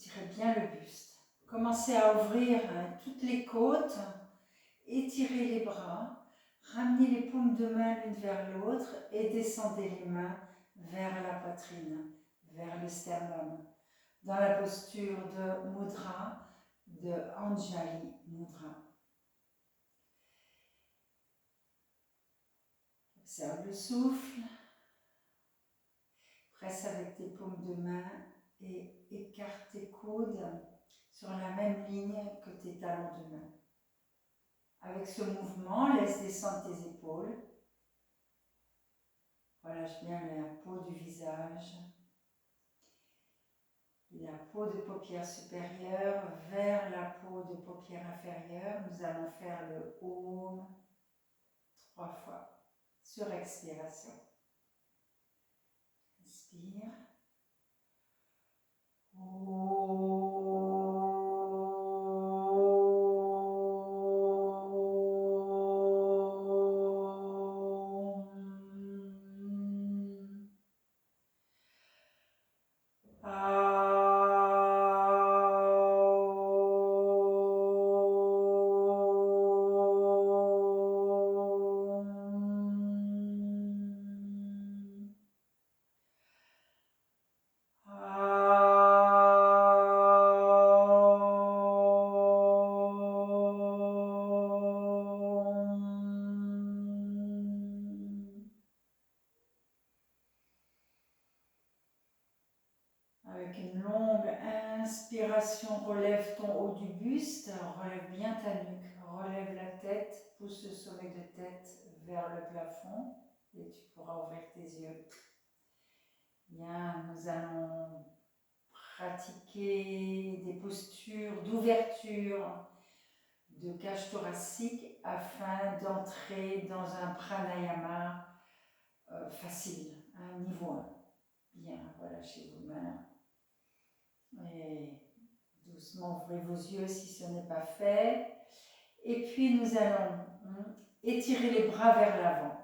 Étirez bien le buste. Commencez à ouvrir toutes les côtes. Étirez les bras. Ramenez les paumes de main l'une vers l'autre et descendez les mains vers la poitrine, vers le sternum. Dans la posture de Mudra, de Anjali Mudra. Observe le souffle. Presse avec tes paumes de main et écarte tes coudes sur la même ligne que tes talons de main. Avec ce mouvement, laisse descendre tes épaules. Relâche bien la peau du visage. La peau de paupière supérieure vers la peau de paupière inférieure. Nous allons faire le Om 3 fois sur expiration. Inspire. Avec une longue inspiration, relève ton haut du buste, relève bien ta nuque, relève la tête, pousse le sommet de tête vers le plafond et tu pourras ouvrir tes yeux. Bien, nous allons pratiquer des postures d'ouverture de cage thoracique afin d'entrer dans un pranayama facile, niveau 1. Bien, relâchez vos mains. Et doucement ouvrez vos yeux si ce n'est pas fait. Et puis nous allons étirer les bras vers l'avant.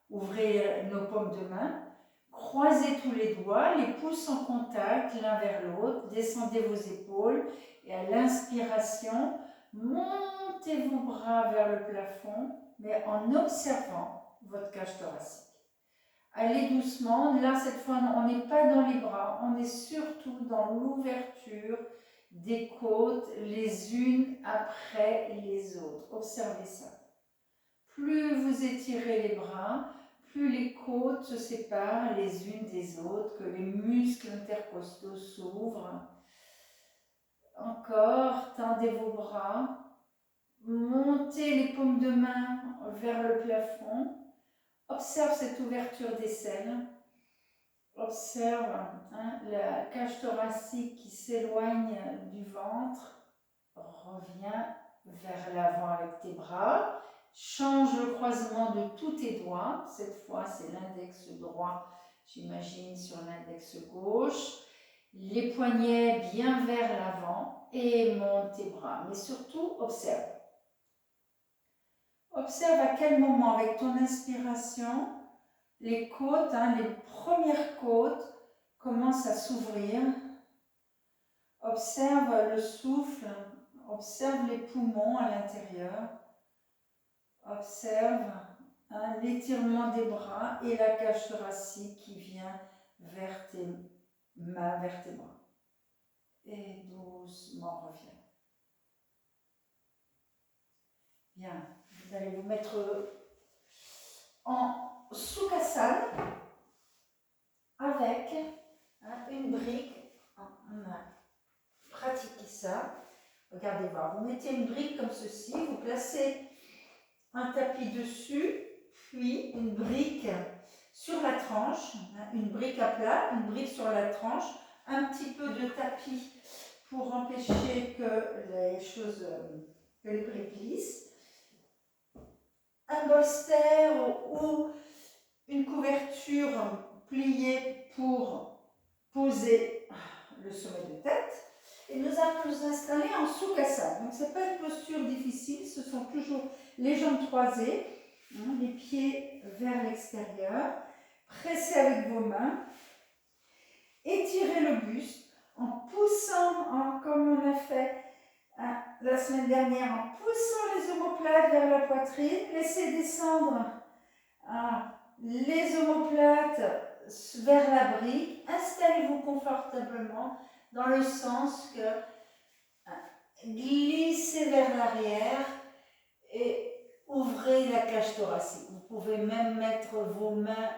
Ouvrez nos paumes de main. Croisez tous les doigts, les pouces en contact l'un vers l'autre. Descendez vos épaules. Et à l'inspiration, montez vos bras vers le plafond, mais en observant votre cage thoracique. Allez doucement, là cette fois on n'est pas dans les bras, on est surtout dans l'ouverture des côtes les unes après les autres. Observez ça. Plus vous étirez les bras, plus les côtes se séparent les unes des autres, que les muscles intercostaux s'ouvrent. Encore, tendez vos bras, montez les paumes de main vers le plafond. Observe cette ouverture d'aisselle. Observe la cage thoracique qui s'éloigne du ventre. Reviens vers l'avant avec tes bras. Change le croisement de tous tes doigts. Cette fois, c'est l'index droit, j'imagine, sur l'index gauche. Les poignets bien vers l'avant et monte tes bras. Mais surtout, observe. Observe à quel moment, avec ton inspiration, les côtes, les premières côtes commencent à s'ouvrir. Observe le souffle, observe les poumons à l'intérieur. Observe l'étirement des bras et la cage thoracique qui vient vers tes mains, vers tes bras. Et doucement reviens. Bien, vous allez vous mettre en Sukhasana avec une brique. On a pratiqué ça. Regardez voir, vous mettez une brique comme ceci, vous placez un tapis dessus, puis une brique sur la tranche, une brique à plat, une brique sur la tranche, un petit peu de tapis pour empêcher que les choses, que les briques glissent, un bolster ou une couverture pliée pour poser le sommet de tête. Et nous allons nous installer en Sukhasana. Donc, ce n'est pas une posture difficile, ce sont toujours les jambes croisées, les pieds vers l'extérieur. Pressez avec vos mains. Étirez le buste en poussant comme on a fait la semaine dernière, en poussant les omoplates vers la poitrine. Laissez descendre les omoplates vers la brique. Installez-vous confortablement dans le sens que glissez vers l'arrière et ouvrez la cage thoracique. Vous pouvez même mettre vos mains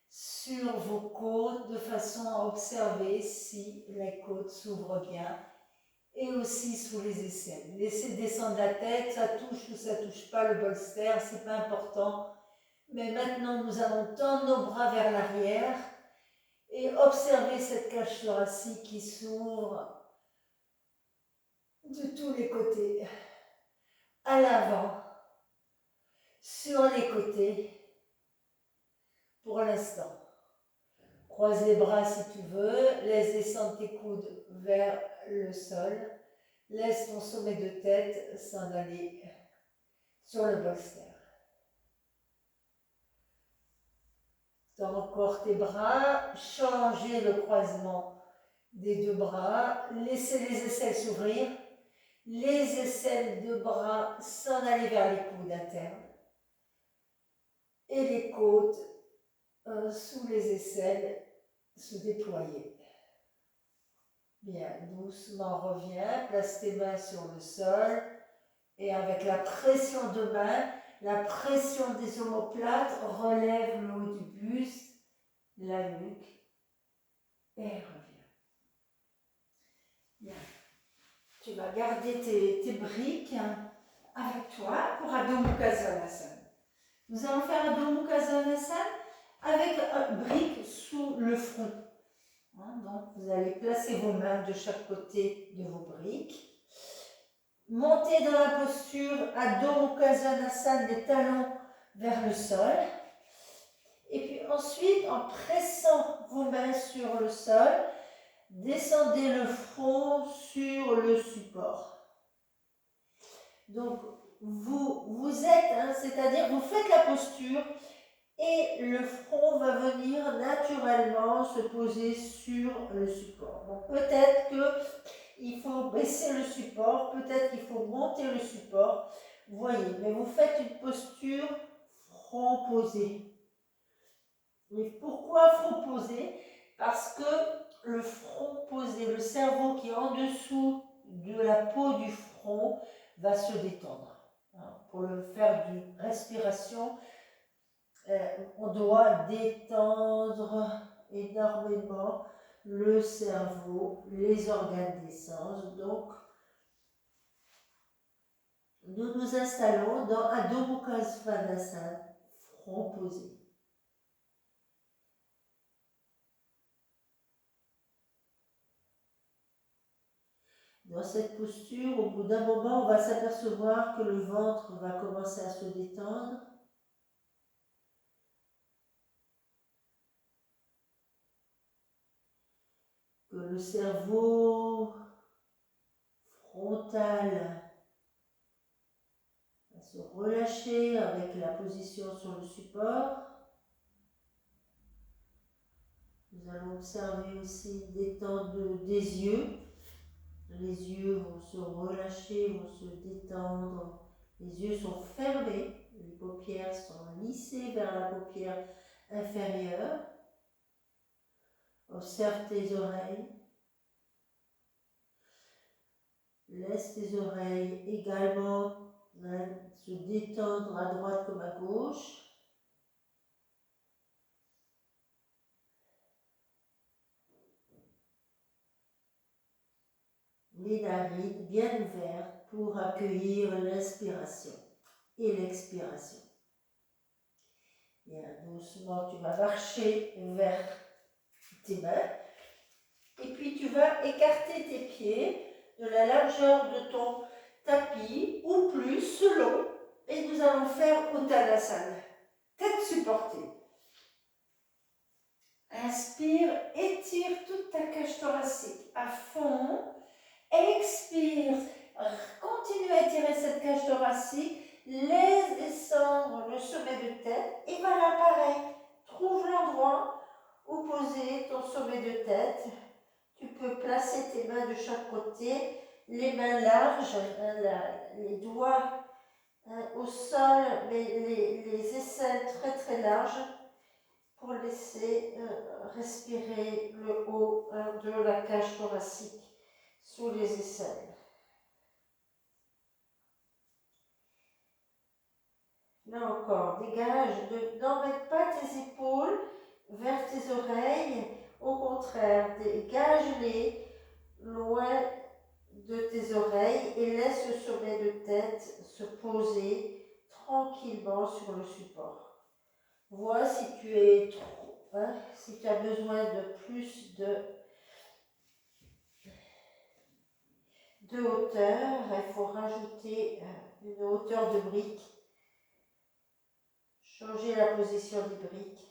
sur vos côtes de façon à observer si les côtes s'ouvrent bien, et aussi sous les aisselles. Laissez descendre la tête, ça touche ou ça touche pas le bolster, c'est pas important. Mais maintenant, nous allons tendre nos bras vers l'arrière et observer cette cage thoracique qui s'ouvre de tous les côtés, à l'avant, sur les côtés, pour l'instant. Croise les bras si tu veux, laisse descendre tes coudes vers le sol, laisse ton sommet de tête s'en aller sur le bolster. Tends encore tes bras, changez le croisement des deux bras, laissez les aisselles s'ouvrir, les aisselles de bras s'en aller vers les coudes internes et les côtes sous les aisselles se déployer. Bien, doucement reviens, place tes mains sur le sol et avec la pression de main, la pression des omoplates, relève le haut du buste, la nuque et reviens. Bien. Tu vas garder tes briques avec toi pour Adho Mukha Svanasana. Nous allons faire Adho Mukha Svanasana avec briques sous le front. Donc, vous allez placer vos mains de chaque côté de vos briques. Montez dans la posture Adho Mukha Svanasana, les talons vers le sol. Et puis ensuite, en pressant vos mains sur le sol, descendez le front sur le support. Donc, vous êtes, c'est-à-dire vous faites la posture et le front va venir naturellement se poser sur le support. Donc, peut-être qu'il faut baisser le support, peut-être qu'il faut monter le support. Vous voyez, mais vous faites une posture front posé. Mais pourquoi front posé? Parce que le front posé, le cerveau qui est en dessous de la peau du front va se détendre. Pour le faire d'une respiration, on doit détendre énormément le cerveau, les organes des sens. Donc, nous nous installons dans Adho Mukha Svanasana, front posé. Dans cette posture, au bout d'un moment, on va s'apercevoir que le ventre va commencer à se détendre. Que le cerveau frontal va se relâcher avec la position sur le support. Nous allons observer aussi une détente des yeux. Les yeux vont se relâcher, vont se détendre. Les yeux sont fermés, les paupières sont lissées vers la paupière inférieure. Observe tes oreilles. Laisse tes oreilles également se détendre à droite comme à gauche. Les narines bien ouvertes pour accueillir l'inspiration et l'expiration. Bien doucement, tu vas marcher vers tes mains et puis tu vas écarter tes pieds de la largeur de ton tapis ou plus selon, et nous allons faire Uttanasana, tête supportée. Inspire, étire toute ta cage thoracique à fond. Expire, continue à étirer cette cage thoracique, laisse descendre le sommet de tête et voilà pareil, trouve l'endroit où poser ton sommet de tête, Tu peux placer tes mains de chaque côté, les mains larges, les doigts au sol, mais les aisselles très très larges pour laisser respirer le haut de la cage thoracique sous les aisselles. Là encore, dégage, n'emmène pas tes épaules vers tes oreilles, au contraire, dégage-les loin de tes oreilles et laisse le sommet de tête se poser tranquillement sur le support. Vois si tu es trop, si tu as besoin de plus de hauteur, il faut rajouter une hauteur de brique. Changer la position des briques.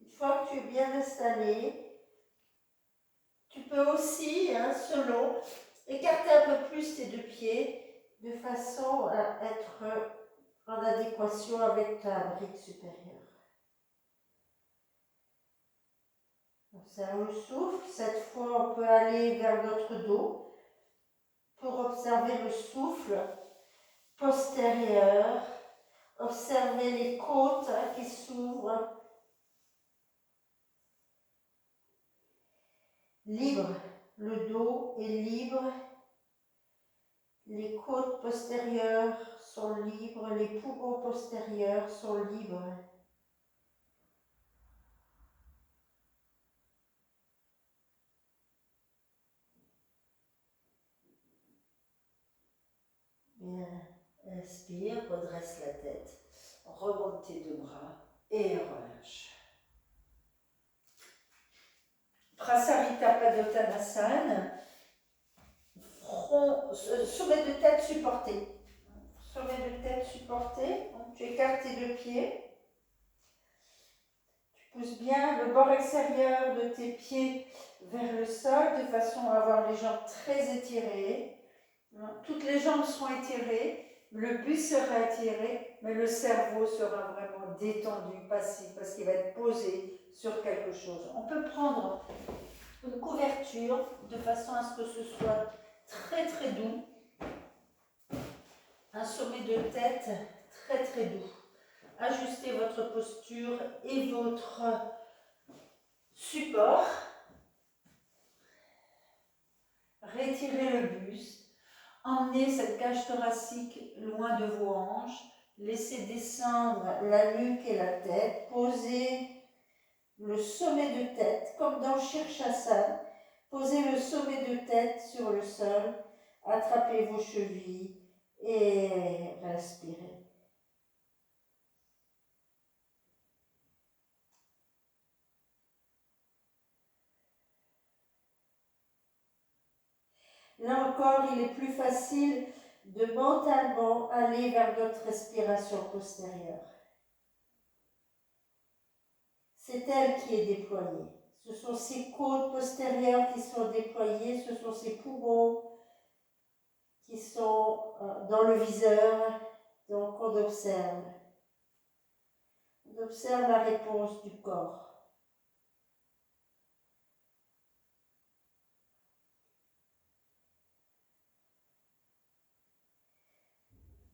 Une fois que tu es bien installé, tu peux aussi, selon, écarter un peu plus tes deux pieds de façon à être en adéquation avec ta brique supérieure. Observe le souffle. Cette fois, on peut aller vers notre dos pour observer le souffle postérieur. Observez les côtes qui s'ouvrent. Libre, le dos est libre, les côtes postérieures sont libres, les poumons postérieurs sont libres. Bien, inspire, redresse la tête, remonte tes deux bras et relâche. Prasarita Padottanasana, sommet de tête supporté. Sommet de tête supporté, donc tu écartes tes deux pieds. Tu pousses bien le bord extérieur de tes pieds vers le sol de façon à avoir les jambes très étirées. Toutes les jambes seront étirées, le buste sera étiré, mais le cerveau sera vraiment détendu, passif, parce qu'il va être posé sur quelque chose. On peut prendre une couverture de façon à ce que ce soit très très doux. Un sommet de tête très très doux. Ajustez votre posture et votre support. Retirez le buste. Emmenez cette cage thoracique loin de vos hanches. Laissez descendre la nuque et la tête. Posez le sommet de tête, comme dans Shirshasana. Posez le sommet de tête sur le sol. Attrapez vos chevilles et respirez. Là encore, il est plus facile de mentalement aller vers notre respiration postérieure. C'est elle qui est déployée. Ce sont ces côtes postérieures qui sont déployées, ce sont ces poumons qui sont dans le viseur, donc on observe. On observe la réponse du corps.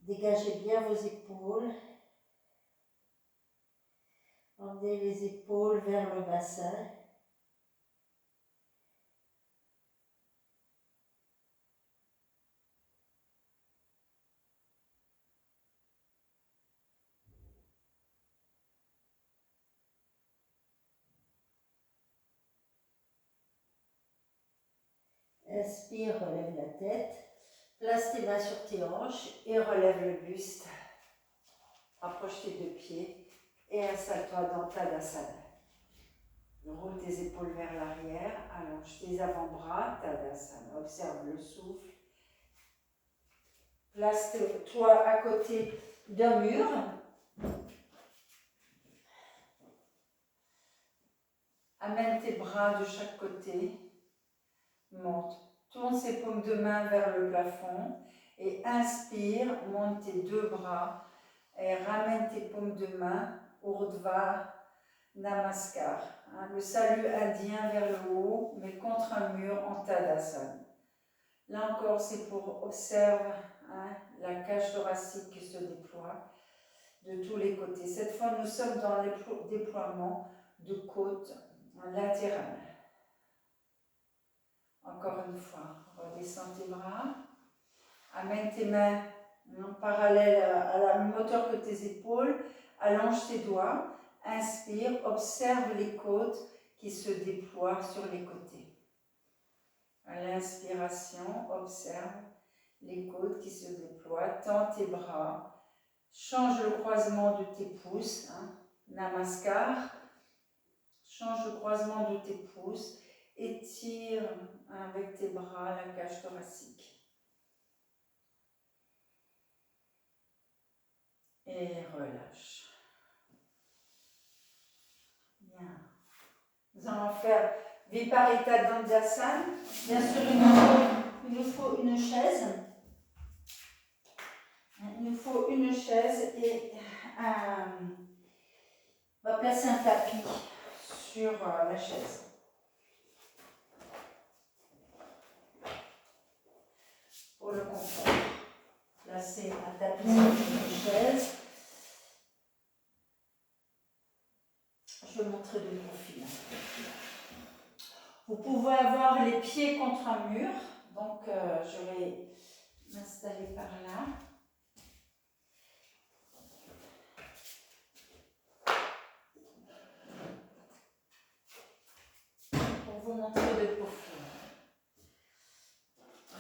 Dégagez bien vos épaules. Emmenez les épaules vers le bassin. Inspire, relève la tête. Place tes mains sur tes hanches et relève le buste. Approche tes deux pieds et installe-toi dans Tadasana. Roule tes épaules vers l'arrière, allonge tes avant-bras, Tadasana. Observe le souffle. Place-toi à côté d'un mur. Amène tes bras de chaque côté. Monte. Tourne ses paumes de main vers le plafond et inspire, monte tes deux bras et ramène tes paumes de main, Urdhva Namaskar. hein, le salut indien vers le haut, mais contre un mur en Tadasana. Là encore, c'est pour observer hein, la cage thoracique qui se déploie de tous les côtés. Cette fois, nous sommes dans le déploiement de côte latérale. Encore une fois, redescends tes bras. Amène tes mains en parallèle à la même hauteur que tes épaules. Allonge tes doigts. Inspire, observe les côtes qui se déploient sur les côtés. À l'inspiration, observe les côtes qui se déploient. Tends tes bras. Change le croisement de tes pouces. Hein. Namaskar. Change le croisement de tes pouces. Étire avec tes bras la cage thoracique. Et relâche. Bien. Nous allons faire Viparita Dandasana. Bien sûr, il nous faut une chaise. Il nous faut une chaise et on va placer un tapis sur la chaise. Pour le confort. Placer un tapis sur une chaise. Je vais montrer de profil. Vous pouvez avoir les pieds contre un mur. Donc, je vais m'installer par là. Pour vous montrer de profil.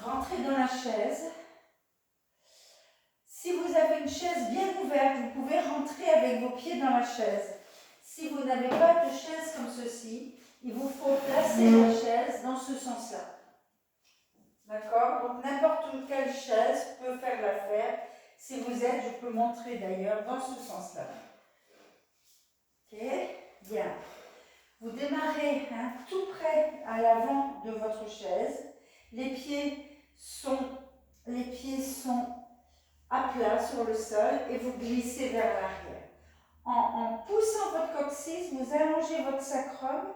Rentrez dans la chaise. Si vous avez une chaise bien ouverte, vous pouvez rentrer avec vos pieds dans la chaise. Si vous n'avez pas de chaise comme ceci, il vous faut placer la chaise dans ce sens-là. D'accord? Donc n'importe quelle chaise peut faire l'affaire. Si vous êtes, je peux montrer d'ailleurs dans ce sens-là. Ok? Bien. Vous démarrez hein, tout près à l'avant de votre chaise. Les pieds sont à plat sur le sol et vous glissez vers l'arrière. En poussant votre coccyx, vous allongez votre sacrum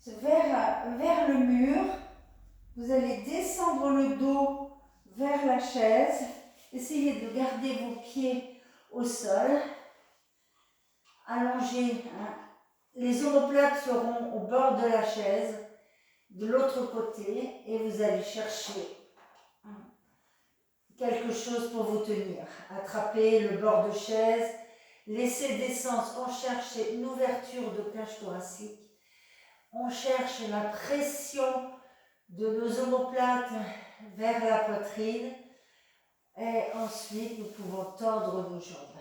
vers le mur. Vous allez descendre le dos vers la chaise. Essayez de garder vos pieds au sol. Allongez. Hein. Les omoplates seront au bord de la chaise, de l'autre côté, et vous allez chercher quelque chose pour vous tenir. Attrapez le bord de chaise. Laissez descendre, on cherche une ouverture de cage thoracique. On cherche la pression de nos omoplates vers la poitrine. Et ensuite, nous pouvons tendre nos jambes.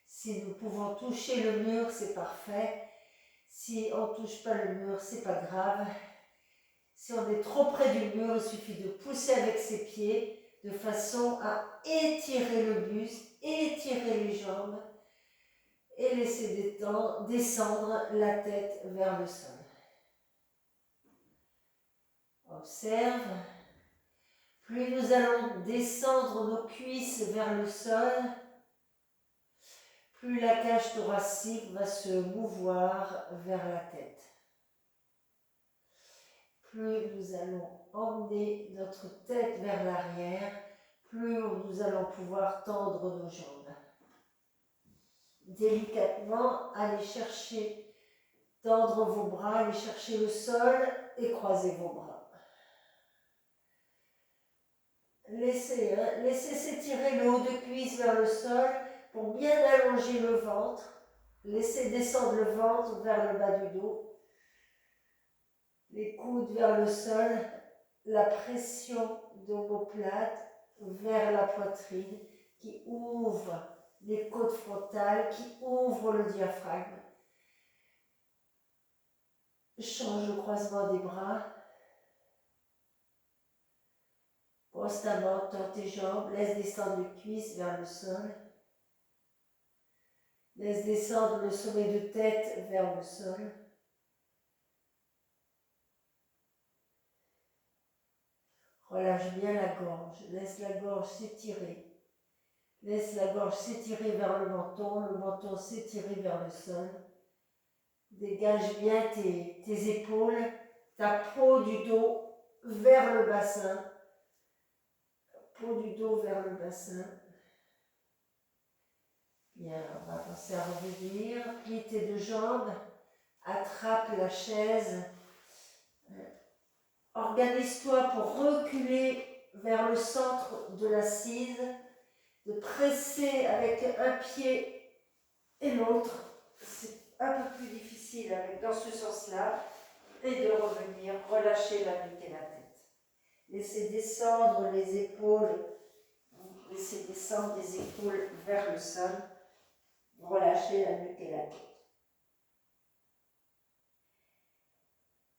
Si nous pouvons toucher le mur, c'est parfait. Si on ne touche pas le mur, c'est pas grave. Si on est trop près du mur, il suffit de pousser avec ses pieds de façon à étirer le buste, étirer les jambes et laisser descendre la tête vers le sol. Observe. Plus nous allons descendre nos cuisses vers le sol, plus la cage thoracique va se mouvoir vers la tête. Plus nous allons emmener notre tête vers l'arrière, plus nous allons pouvoir tendre nos jambes. Délicatement, allez chercher, tendre vos bras, allez chercher le sol et croiser vos bras. Laissez s'étirer le haut de cuisse vers le sol pour bien allonger le ventre. Laissez descendre le ventre vers le bas du dos. Les coudes vers le sol, la pression d'omoplate vers la poitrine qui ouvre les côtes frontales, qui ouvre le diaphragme. Change le croisement des bras. Constamment, tends tes jambes, laisse descendre les cuisses vers le sol. Laisse descendre le sommet de tête vers le sol. Relâche bien la gorge, laisse la gorge s'étirer. Laisse la gorge s'étirer vers le menton s'étirer vers le sol. Dégage bien tes épaules, ta peau du dos vers le bassin. Peau du dos vers le bassin. Bien, on va penser à revenir. Plie tes deux jambes. Attrape la chaise. Organise-toi pour reculer vers le centre de l'assise. De presser avec un pied et l'autre. C'est un peu plus difficile dans ce sens-là. Et de revenir, relâcher la nuque et la tête. Laissez descendre les épaules. Laissez descendre les épaules vers le sol. Relâchez la nuque et la tête.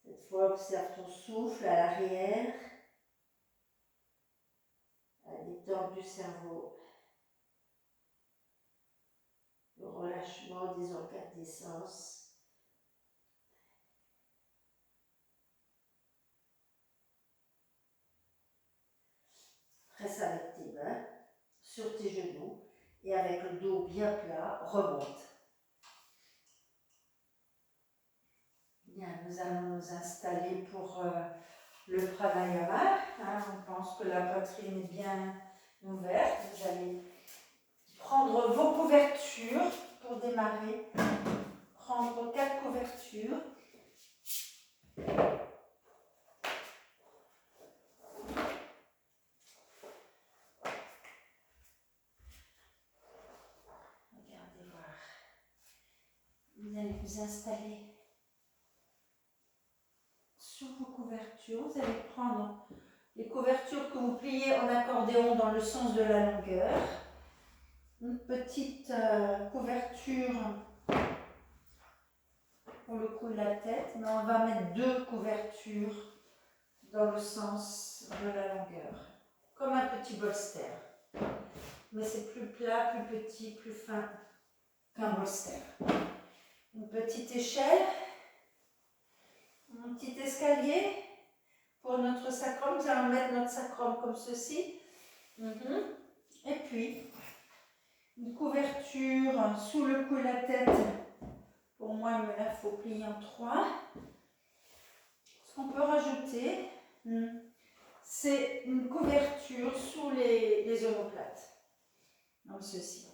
Cette fois, observe ton souffle à l'arrière, la détente du cerveau, le relâchement des organes des sens. Presse avec tes mains sur tes genoux et avec le dos bien plat, remonte. Bien, nous allons nous installer pour le pranayama. On pense que la poitrine est bien ouverte. Vous allez prendre vos couvertures pour démarrer. Prendre 4 couvertures. Regardez voir. Vous allez vous installer sur vos couvertures. Vous allez prendre les couvertures que vous pliez en accordéon dans le sens de la longueur. Une petite couverture pour le cou de la tête, mais on va mettre 2 couvertures dans le sens de la longueur, comme un petit bolster. Mais c'est plus plat, plus petit, plus fin qu'un bolster. Une petite échelle, un petit escalier pour notre sacrum. Nous allons mettre notre sacrum comme ceci. Et puis, une couverture sous le cou et la tête. Pour moi, il me la faut plier en 3. Ce qu'on peut rajouter, c'est une couverture sous les omoplates. Comme ceci.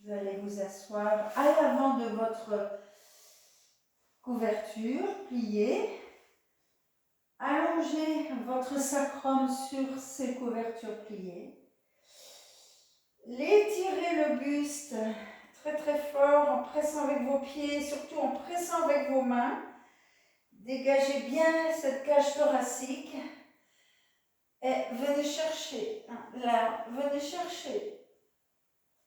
Vous allez vous asseoir à l'avant de votre couverture, plier. Allongez votre sacrum sur ces couvertures pliées. Étirez le buste très très fort en pressant avec vos pieds, surtout en pressant avec vos mains. Dégagez bien cette cage thoracique et venez chercher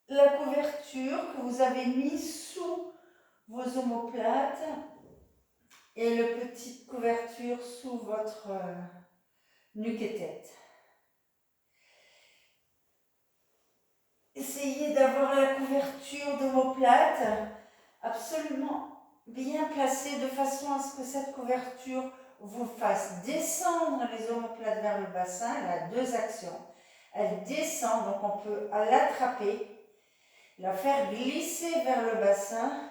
la couverture que vous avez mise sous vos omoplates et la petite couverture sous votre nuque et tête. Essayez d'avoir la couverture d'omoplate absolument bien placée de façon à ce que cette couverture vous fasse descendre les omoplates vers le bassin. Elle a 2 actions. Elle descend, donc on peut l'attraper, la faire glisser vers le bassin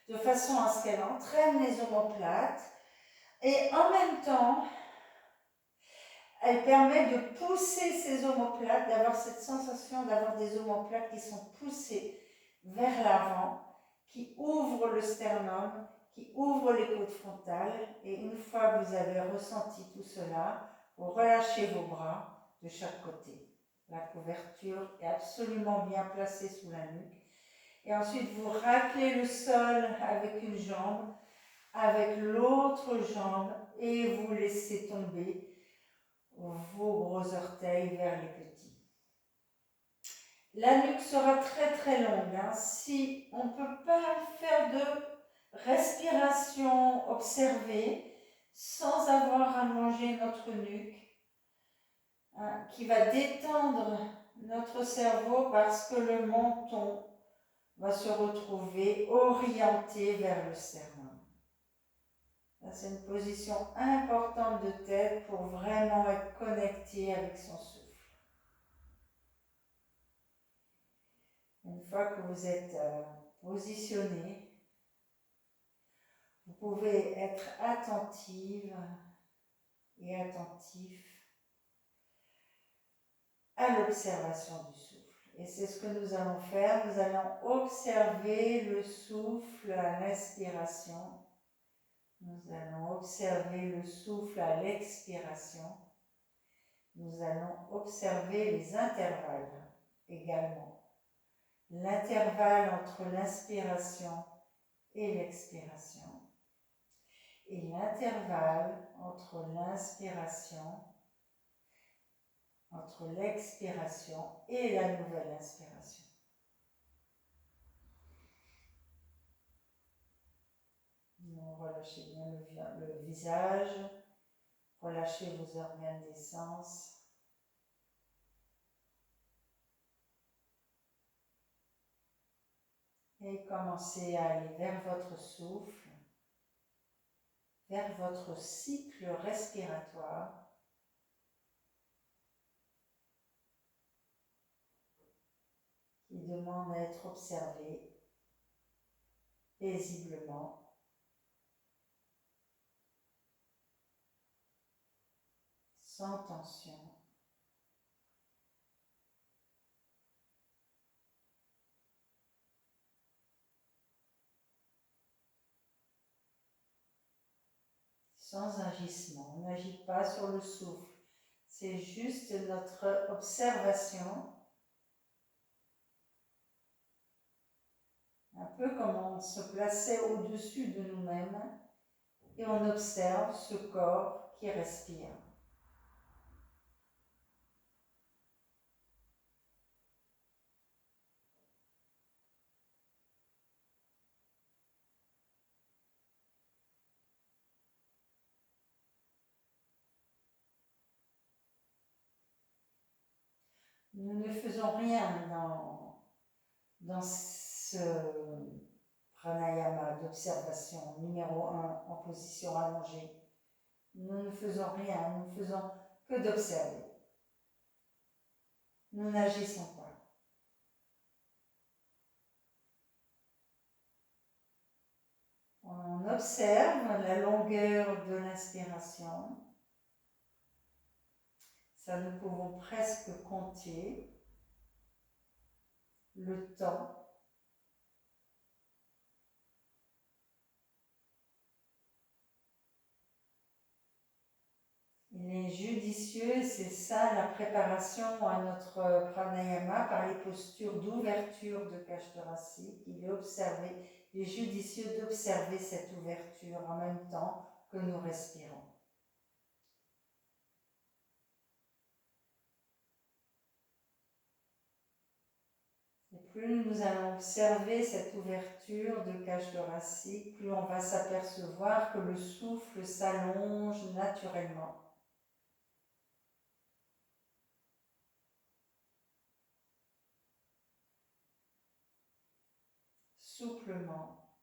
de façon à ce qu'elle entraîne les omoplates et en même temps elle permet de pousser ces omoplates, d'avoir cette sensation d'avoir des omoplates qui sont poussées vers l'avant, qui ouvrent le sternum, qui ouvrent les côtes frontales. Et une fois que vous avez ressenti tout cela, vous relâchez vos bras de chaque côté. La couverture est absolument bien placée sous la nuque. Et ensuite, vous raclez le sol avec une jambe, avec l'autre jambe, et vous laissez tomber vos gros orteils vers les petits. La nuque sera très très longue. Si on ne peut pas faire de respiration observée sans avoir allongé notre nuque, qui va détendre notre cerveau parce que le menton va se retrouver orienté vers le sternum. C'est une position importante de tête pour vraiment être connecté avec son souffle. fois que vous êtes positionné, vous pouvez être attentive et attentif à l'observation du souffle. Et c'est ce que nous allons faire. Nous allons observer le souffle à l'inspiration. Nous allons observer le souffle à l'expiration. Nous allons observer les intervalles également. L'intervalle entre l'inspiration et l'expiration. Et l'intervalle entre l'inspiration, entre l'expiration et la nouvelle inspiration. Relâchez bien le visage, relâchez vos organes d'essence. Et commencez à aller vers votre souffle, vers votre cycle respiratoire. Qui demande à être observé paisiblement. Sans tension. Sans agissement. On n'agit pas sur le souffle. C'est juste notre observation. Un peu comme on se plaçait au-dessus de nous-mêmes et on observe ce corps qui respire. Nous ne faisons rien dans ce pranayama d'observation numéro 1 en position allongée. Nous ne faisons rien, nous ne faisons que d'observer. Nous n'agissons pas. On observe la longueur de l'inspiration. Ça, nous pouvons presque compter le temps. Il est judicieux, c'est ça la préparation à notre pranayama par les postures d'ouverture de cage thoracique. Il est judicieux d'observer cette ouverture en même temps que nous respirons. Et plus nous allons observer cette ouverture de cage thoracique, plus on va s'apercevoir que le souffle s'allonge naturellement. Souplement.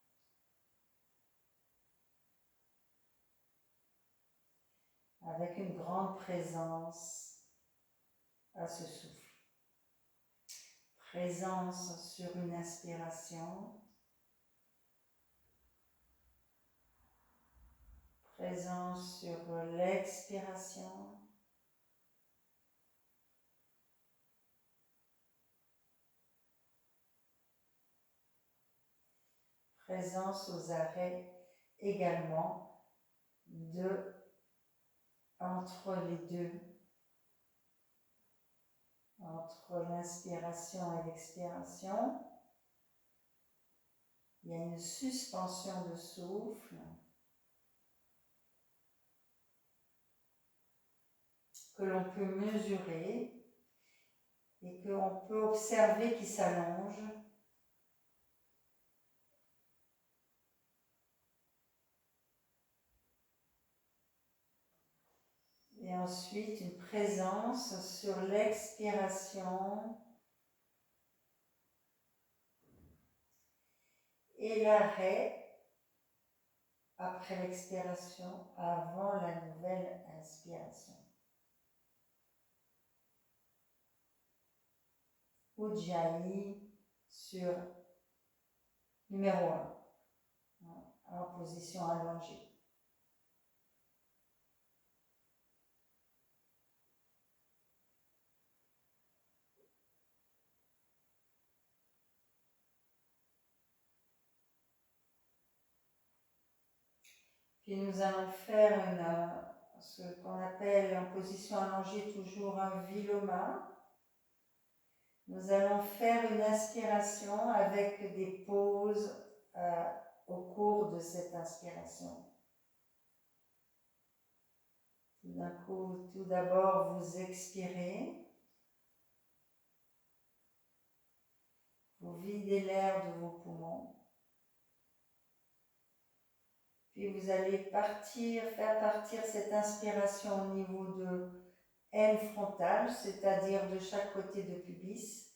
Avec une grande présence à ce souffle. Présence sur une inspiration. Présence sur l'expiration. Présence aux arrêts également entre les deux, entre l'inspiration et l'expiration. Il y a une suspension de souffle que l'on peut mesurer et qu'on peut observer qui s'allonge. Et ensuite, une présence sur l'expiration et l'arrêt après l'expiration, avant la nouvelle inspiration. Ujjayi, sur numéro 1, en position allongée. Puis nous allons faire ce qu'on appelle en position allongée toujours un viloma. Nous allons faire une inspiration avec des pauses au cours de cette inspiration. Tout d'abord, vous expirez. Vous videz l'air de vos poumons. Puis vous allez faire partir cette inspiration au niveau de N frontale, c'est-à-dire de chaque côté de pubis.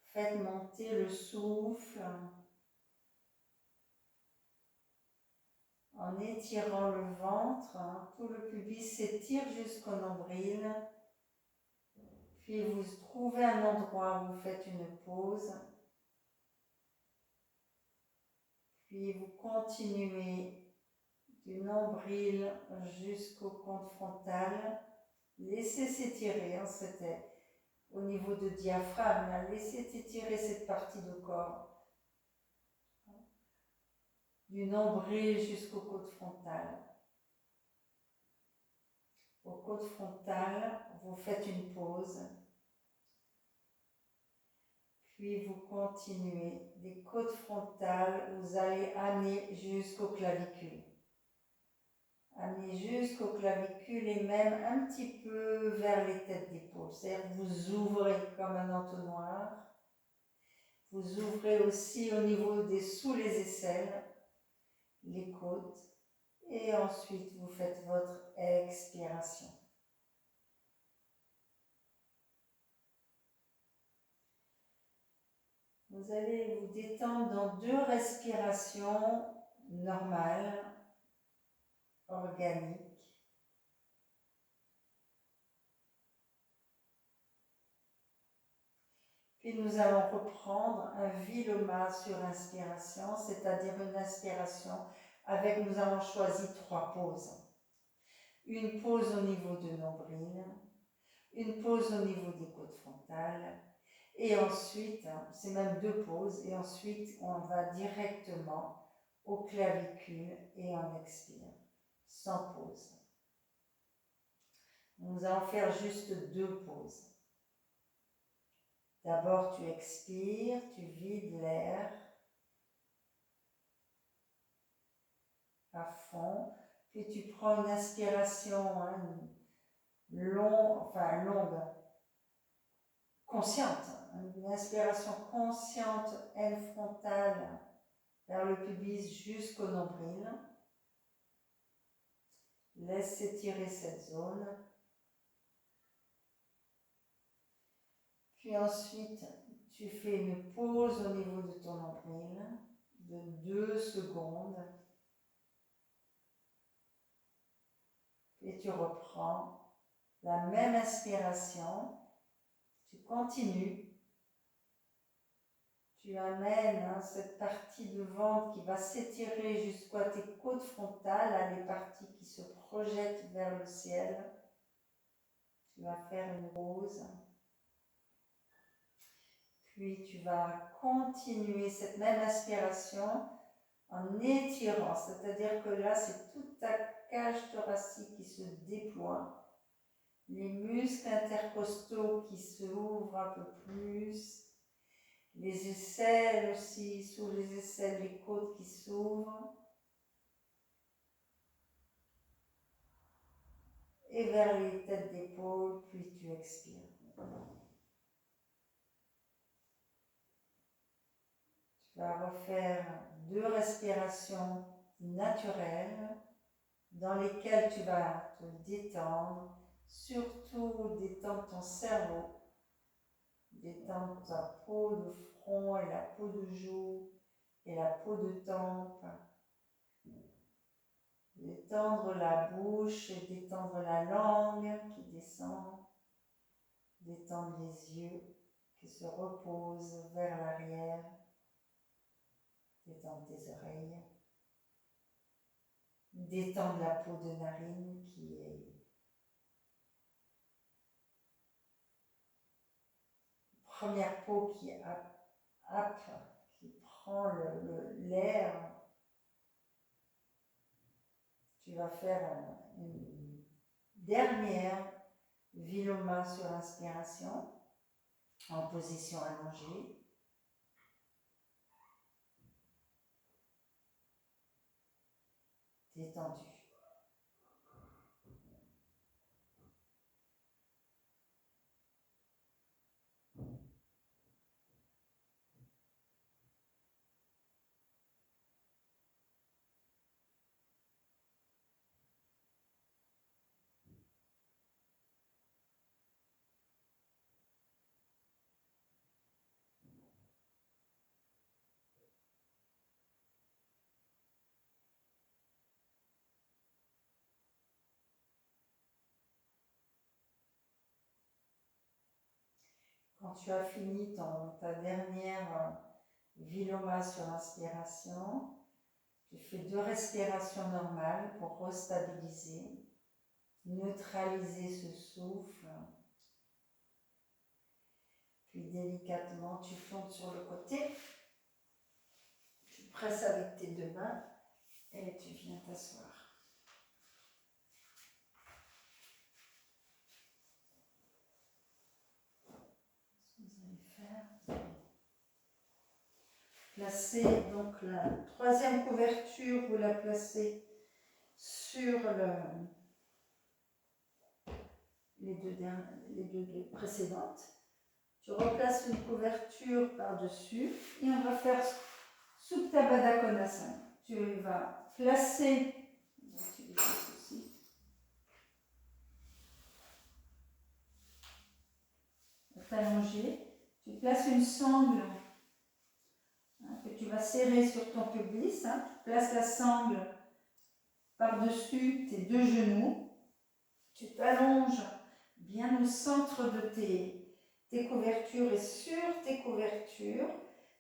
Faites monter le souffle en étirant le ventre. Tout le pubis s'étire jusqu'au nombril. Puis vous trouvez un endroit où vous faites une pause. Puis vous continuez du nombril jusqu'au cône frontal. Laissez s'étirer, c'était au niveau de diaphragme. Laissez étirer cette partie du corps. Du nombril jusqu'au cône frontal. Au cône frontal, vous faites une pause. Puis vous continuez des côtes frontales, vous allez amener jusqu'aux clavicules. Amener jusqu'aux clavicules et même un petit peu vers les têtes d'épaule. C'est-à-dire que vous ouvrez comme un entonnoir. Vous ouvrez aussi au niveau sous les aisselles, les côtes. Et ensuite, vous faites votre expiration. Vous allez vous détendre dans 2 respirations normales, organiques. Puis nous allons reprendre un viloma sur inspiration, c'est-à-dire une inspiration avec, nous avons choisi 3 pauses. Une pause au niveau de nombril, une pause au niveau des côtes frontales, et ensuite, c'est même 2 pauses, et ensuite on va directement aux clavicules et on expire, sans pause. Nous allons faire juste 2 pauses. D'abord, tu expires, tu vides l'air à fond, puis tu prends une inspiration longue, consciente, une inspiration consciente, N frontale, vers le pubis jusqu'au nombril. Laisse s'étirer cette zone. Puis ensuite, tu fais une pause au niveau de ton nombril de 2 secondes. Et tu reprends la même inspiration. Tu continues. Tu amènes cette partie de ventre qui va s'étirer jusqu'à tes côtes frontales, les parties qui se projettent vers le ciel. Tu vas faire une pause. Puis tu vas continuer cette même inspiration en étirant, c'est-à-dire que là c'est toute ta cage thoracique qui se déploie, les muscles intercostaux qui s'ouvrent un peu plus, les aisselles aussi, sous les aisselles, les côtes qui s'ouvrent, et vers les têtes d'épaule, puis tu expires. Tu vas refaire 2 respirations naturelles dans lesquelles tu vas te détendre, surtout détendre ton cerveau, détendre ta peau de front et la peau de joue et la peau de tempe, détendre la bouche et détendre la langue qui descend, détendre les yeux, qui se repose vers l'arrière. Détendre tes oreilles. Détendre la peau de narine qui est première peau qui qui prend l'air. Tu vas faire une dernière Viloma sur l'inspiration en position allongée. Détendu. Quand tu as fini ta dernière Viloma sur l'inspiration, tu fais 2 respirations normales pour restabiliser, neutraliser ce souffle. Puis délicatement, tu flottes sur le côté, tu presses avec tes 2 mains et tu viens t'asseoir. Placez donc la 3e couverture, vous la placez sur les deux précédentes. Tu replaces une couverture par-dessus et on va faire Supta Baddha Konasana. Tu vas placer, on va utiliser ceci, t'allonger, tu places une sangle que tu vas serrer sur ton pubis, tu places la sangle par-dessus tes 2 genoux, tu t'allonges bien au centre de tes couvertures et sur tes couvertures,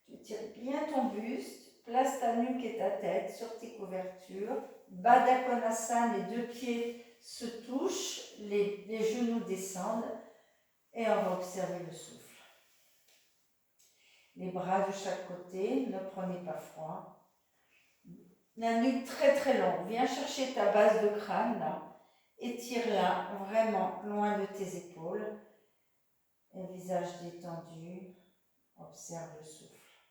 tu tires bien ton buste, place ta nuque et ta tête sur tes couvertures, Baddha Konasana, les 2 pieds se touchent, les genoux descendent et on va observer le souffle. Les bras de chaque côté, ne prenez pas froid. La nuque très très longue, viens chercher ta base de crâne là, étire-la vraiment loin de tes épaules. Et visage détendu, observe le souffle.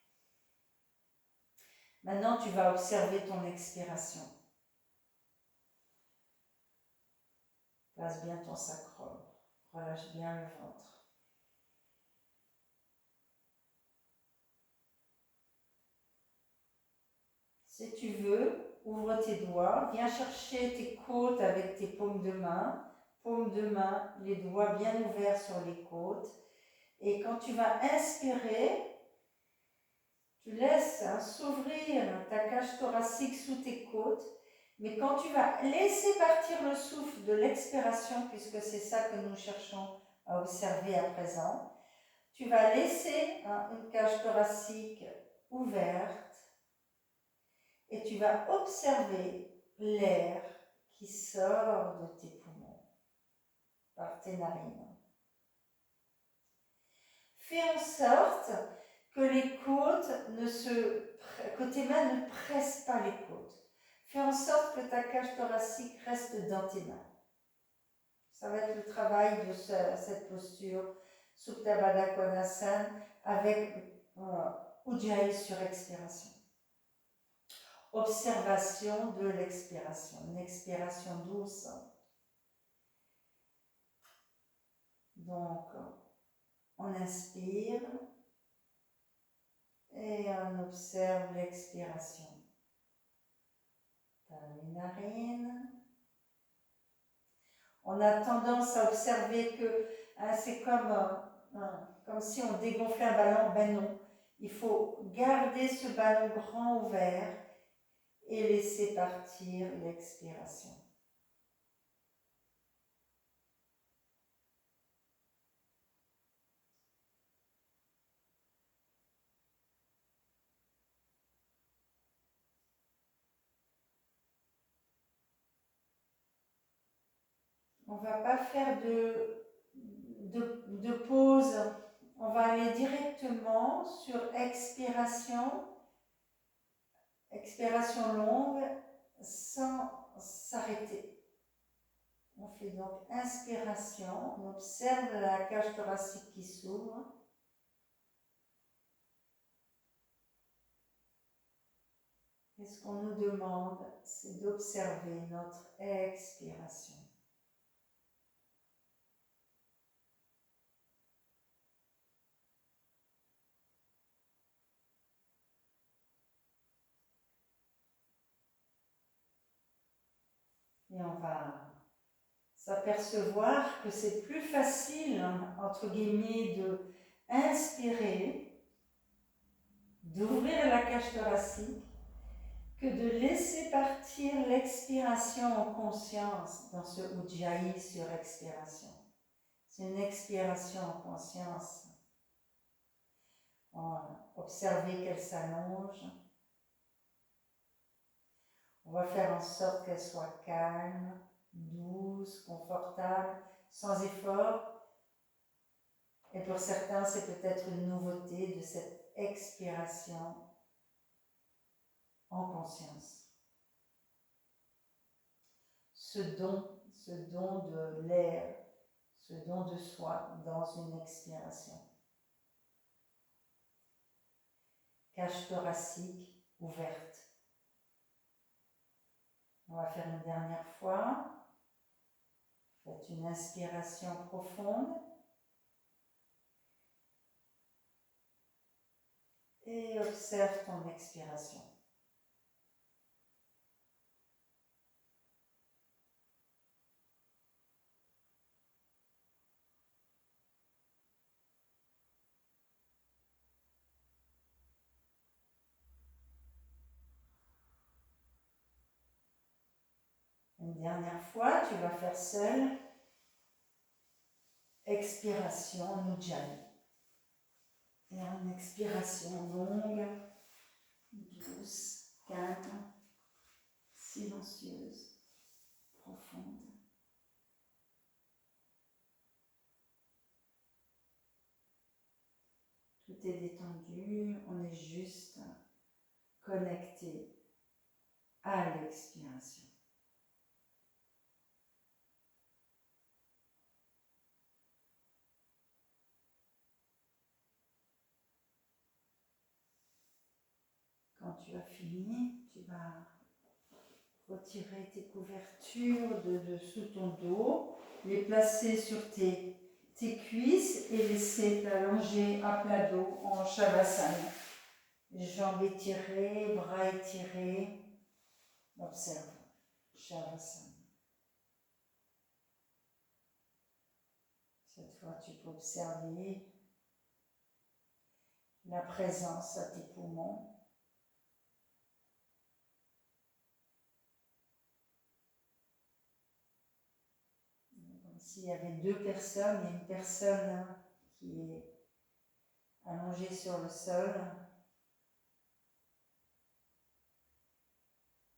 Maintenant, tu vas observer ton expiration. Place bien ton sacrum, relâche bien le ventre. Si tu veux, ouvre tes doigts, viens chercher tes côtes avec tes paumes de main, les doigts bien ouverts sur les côtes. Et quand tu vas inspirer, tu laisses s'ouvrir ta cage thoracique sous tes côtes. Mais quand tu vas laisser partir le souffle de l'expiration, puisque c'est ça que nous cherchons à observer à présent, tu vas laisser une cage thoracique ouverte et tu vas observer l'air qui sort de tes poumons par tes narines. Fais en sorte que que tes mains ne pressent pas les côtes. Fais en sorte que ta cage thoracique reste dans tes mains. Ça va être le travail de cette posture, Supta Baddha Konasana, avec Ujjayi sur expiration. Observation de l'expiration, une expiration douce. Donc, on inspire et on observe l'expiration. Par les narines. On a tendance à observer que c'est comme si on dégonflait un ballon. Ben non, il faut garder ce ballon grand ouvert et laisser partir l'expiration. on va pas faire de pause. On va aller directement sur expiration, expiration longue, sans s'arrêter. On fait donc inspiration, on observe la cage thoracique qui s'ouvre. Et ce qu'on nous demande, c'est d'observer notre expiration. Et on va s'apercevoir que c'est plus facile, entre guillemets, de inspirer, d'ouvrir la cage thoracique, que de laisser partir l'expiration en conscience dans ce Ujjayi sur expiration. C'est une expiration en conscience. On va observer qu'elle s'allonge. On va faire en sorte qu'elle soit calme, douce, confortable, sans effort. Et pour certains, c'est peut-être une nouveauté de cette expiration en conscience. Ce don de l'air, ce don de soi dans une expiration. Cage thoracique ouverte. On va faire une dernière fois. Faites une inspiration profonde. Et observe ton expiration. Une dernière fois, tu vas faire seul. Expiration Ujjayi. Et une expiration longue, douce, calme, silencieuse, profonde. Tout est détendu, on est juste connecté à l'expiration. Quand tu as fini, tu vas retirer tes couvertures de dessous ton dos, les placer sur tes cuisses et laisser t'allonger à plat dos en Shavasana. Jambes étirées, bras étirés. Observe. Shavasana. Cette fois, tu peux observer la présence à tes poumons. Comme s'il y avait deux personnes, il y a une personne qui est allongée sur le sol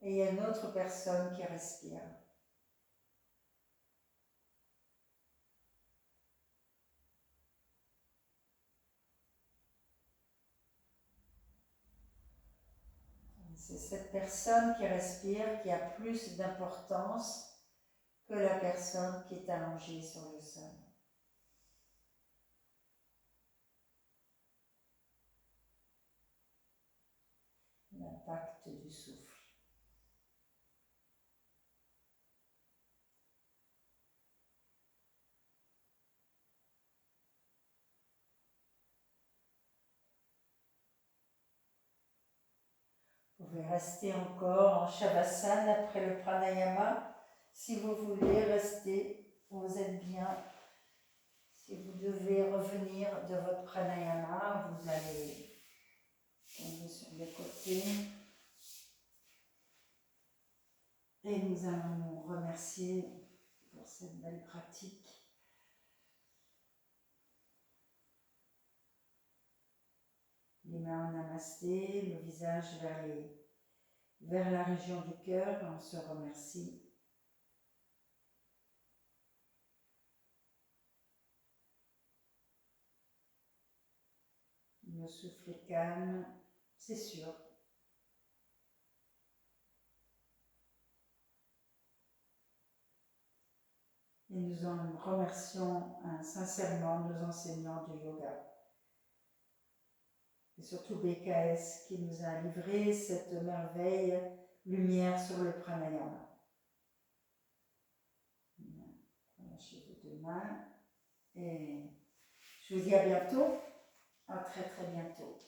et il y a une autre personne qui respire. C'est cette personne qui respire qui a plus d'importance que la personne qui est allongée sur le sol. L'impact du souffle. Vous pouvez rester encore en Shavasana après le pranayama. Si vous voulez rester, vous êtes bien. Si vous devez revenir de votre pranayama, vous allez tomber sur le côté. Et nous allons nous remercier pour cette belle pratique. Les mains en namasté, le visage vers la région du cœur, on se remercie. Le souffle est calme, c'est sûr. Et nous en remercions sincèrement nos enseignants du yoga. Et surtout BKS qui nous a livré cette merveille lumière sur le pranayama. Relâchez vos deux mains et je vous dis à bientôt, à très très bientôt.